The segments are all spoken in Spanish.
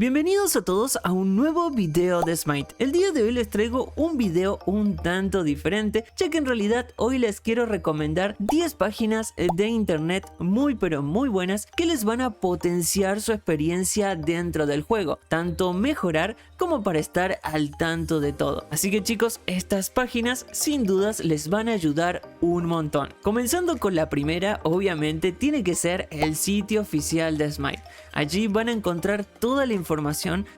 Bienvenidos a todos a un nuevo video de Smite. El día de hoy les traigo un video un tanto diferente, ya que en realidad hoy les quiero recomendar 10 páginas de internet muy buenas que les van a potenciar su experiencia dentro del juego, tanto mejorar como para estar al tanto de todo. Así que chicos, estas páginas sin dudas les van a ayudar un montón. Comenzando con la primera, obviamente tiene que ser el sitio oficial de Smite. Allí van a encontrar toda la información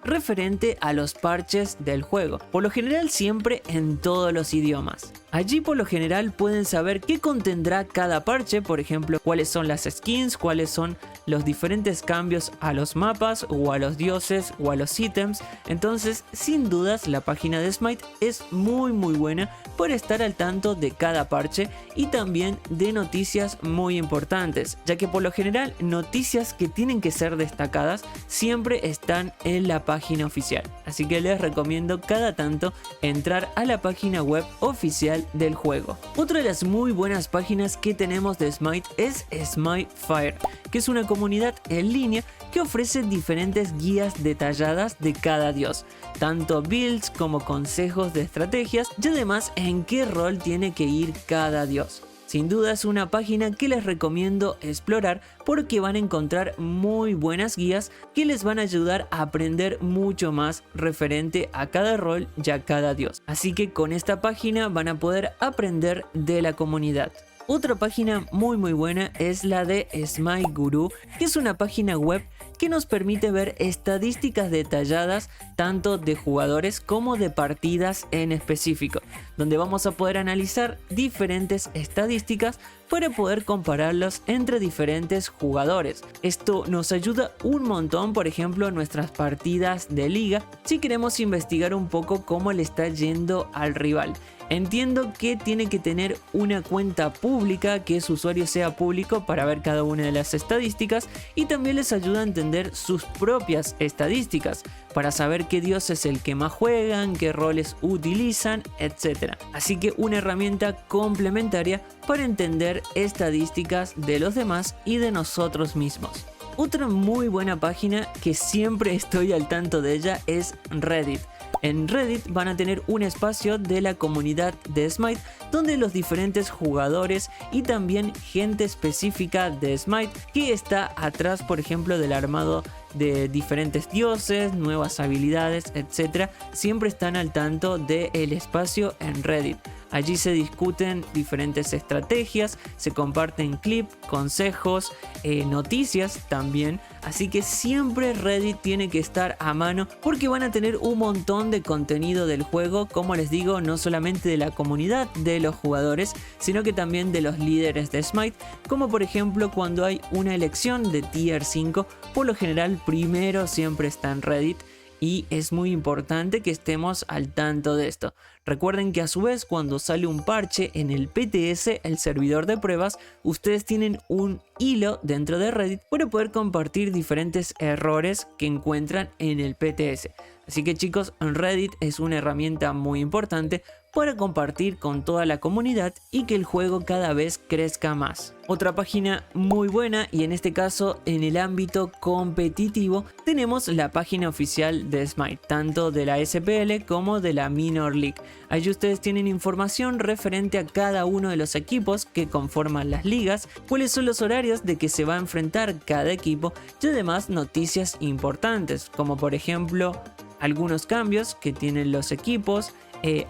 referente a los parches del juego, por lo general siempre en todos los idiomas. Allí por lo general pueden saber qué contendrá cada parche, por ejemplo, cuáles son las skins, cuáles son los diferentes cambios a los mapas o a los dioses o a los ítems. Entonces, sin dudas, la página de Smite es muy buena para estar al tanto de cada parche y también de noticias muy importantes, ya que por lo general noticias que tienen que ser destacadas siempre están en la página oficial. Así que les recomiendo cada tanto entrar a la página web oficial del juego. Otra de las muy buenas páginas que tenemos de Smite es Smitefire, que es una comunidad en línea que ofrece diferentes guías detalladas de cada dios, tanto builds como consejos de estrategias y además en qué rol tiene que ir cada dios. Sin duda es una página que les recomiendo explorar porque van a encontrar muy buenas guías que les van a ayudar a aprender mucho más referente a cada rol y a cada dios. Así que con esta página van a poder aprender de la comunidad. Otra página muy buena es la de Smite Guru, que es una página web que nos permite ver estadísticas detalladas tanto de jugadores como de partidas en específico, donde vamos a poder analizar diferentes estadísticas para poder compararlos entre diferentes jugadores. Esto nos ayuda un montón, por ejemplo, en nuestras partidas de liga, si queremos investigar un poco cómo le está yendo al rival. Entiendo que tiene que tener una cuenta pública, que su usuario sea público para ver cada una de las estadísticas, y también les ayuda a entender sus propias estadísticas para saber qué dios es el que más juegan, qué roles utilizan, etc. Así que una herramienta complementaria para entender estadísticas de los demás y de nosotros mismos. Otra muy buena página que siempre estoy al tanto de ella es Reddit. En Reddit van a tener un espacio de la comunidad de Smite donde los diferentes jugadores y también gente específica de Smite que está atrás, por ejemplo, del armado de diferentes dioses, nuevas habilidades, etc. siempre están al tanto del espacio en Reddit. Allí se discuten diferentes estrategias, se comparten clips, consejos, noticias también. Así que siempre Reddit tiene que estar a mano porque van a tener un montón de contenido del juego, como les digo, no solamente de la comunidad de los jugadores, sino que también de los líderes de Smite, como por ejemplo cuando hay una elección de tier 5, por lo general primero siempre está en Reddit. Y es muy importante que estemos al tanto de esto. Recuerden que a su vez cuando sale un parche en el PTS, el servidor de pruebas, ustedes tienen un hilo dentro de Reddit para poder compartir diferentes errores que encuentran en el PTS. Así que chicos, Reddit es una herramienta muy importante para compartir con toda la comunidad y que el juego cada vez crezca más. Otra página muy buena, y en este caso en el ámbito competitivo, tenemos la página oficial de Smite, tanto de la SPL como de la Minor League. Allí ustedes tienen información referente a cada uno de los equipos que conforman las ligas, cuáles son los horarios de que se va a enfrentar cada equipo y además noticias importantes, como por ejemplo algunos cambios que tienen los equipos,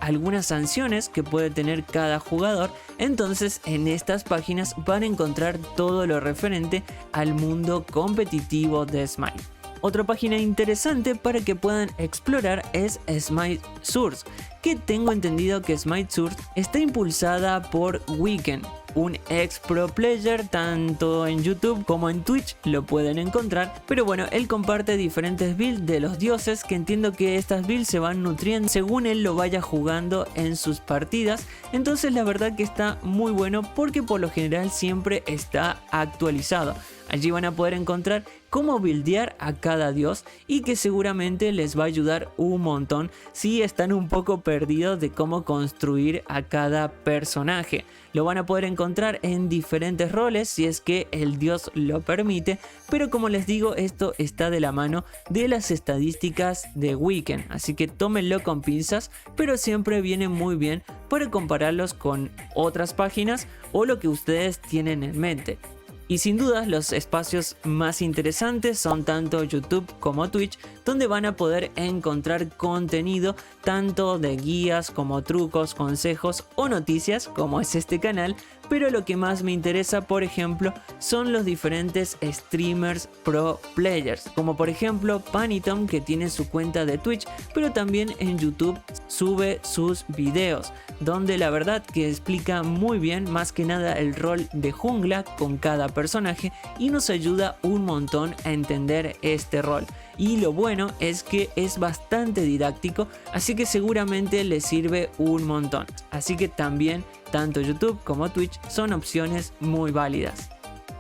algunas sanciones que puede tener cada jugador. Entonces en estas páginas van a encontrar todo lo referente al mundo competitivo de Smite. Otra página interesante para que puedan explorar es Smite Source, que tengo entendido que Smite Source está impulsada por Weekend, un ex pro player, tanto en YouTube como en Twitch lo pueden encontrar. Pero bueno, él comparte diferentes builds de los dioses, que entiendo que estas builds se van nutriendo según él lo vaya jugando en sus partidas. Entonces la verdad que está muy bueno porque por lo general siempre está actualizado. Allí van a poder encontrar cómo buildear a cada dios y que seguramente les va a ayudar un montón si están un poco perdidos de cómo construir a cada personaje. Lo van a poder encontrar en diferentes roles si es que el dios lo permite, pero como les digo, esto está de la mano de las estadísticas de Weekend, así que tómenlo con pinzas, pero siempre viene muy bien para compararlos con otras páginas o lo que ustedes tienen en mente. Y sin dudas los espacios más interesantes son tanto YouTube como Twitch, donde van a poder encontrar contenido tanto de guías como trucos, consejos o noticias como es este canal, pero lo que más me interesa, por ejemplo, son los diferentes streamers pro players, como por ejemplo Panitom, que tiene su cuenta de Twitch, pero también en YouTube sube sus videos, donde la verdad que explica muy bien más que nada el rol de jungla con cada personaje y nos ayuda un montón a entender este rol. Y lo bueno es que es bastante didáctico, así que seguramente les sirve un montón. Así que también tanto YouTube como Twitch son opciones muy válidas.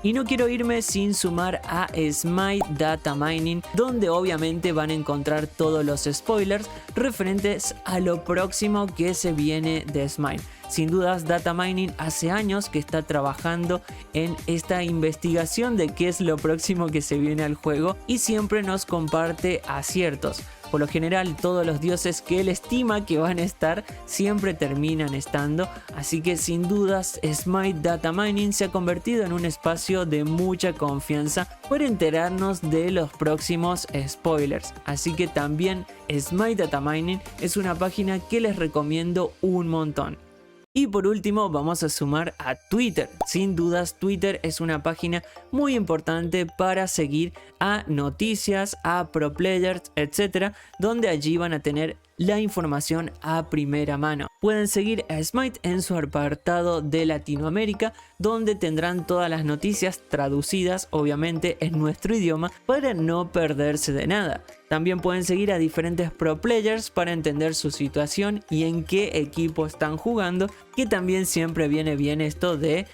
Y no quiero irme sin sumar a Smite Data Mining, donde obviamente van a encontrar todos los spoilers referentes a lo próximo que se viene de Smite. Sin dudas, Data Mining hace años que está trabajando en esta investigación de qué es lo próximo que se viene al juego y siempre nos comparte aciertos. Por lo general, todos los dioses que él estima que van a estar siempre terminan estando, así que sin dudas Smite Data Mining se ha convertido en un espacio de mucha confianza para enterarnos de los próximos spoilers. Así que también Smite Data Mining es una página que les recomiendo un montón. Y por último vamos a sumar a Twitter. Sin dudas Twitter es una página muy importante para seguir a noticias, a pro players, etcétera, donde allí van a tener la información a primera mano. Pueden seguir a Smite en su apartado de Latinoamérica, donde tendrán todas las noticias traducidas obviamente en nuestro idioma para no perderse de nada. También pueden seguir a diferentes pro players para entender su situación y en qué equipo están jugando, que también siempre viene bien esto de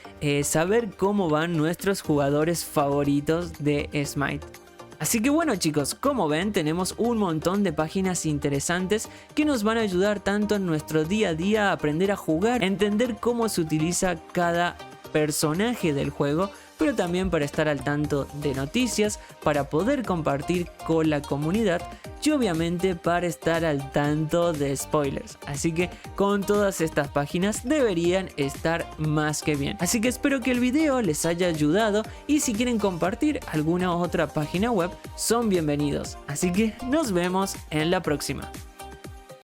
saber cómo van nuestros jugadores favoritos de Smite. Así que bueno chicos, como ven tenemos un montón de páginas interesantes que nos van a ayudar tanto en nuestro día a día a aprender a jugar, a entender cómo se utiliza cada personaje del juego, pero también para estar al tanto de noticias, para poder compartir con la comunidad y obviamente para estar al tanto de spoilers. Así que con todas estas páginas deberían estar más que bien. Así que espero que el video les haya ayudado y si quieren compartir alguna otra página web son bienvenidos. Así que nos vemos en la próxima.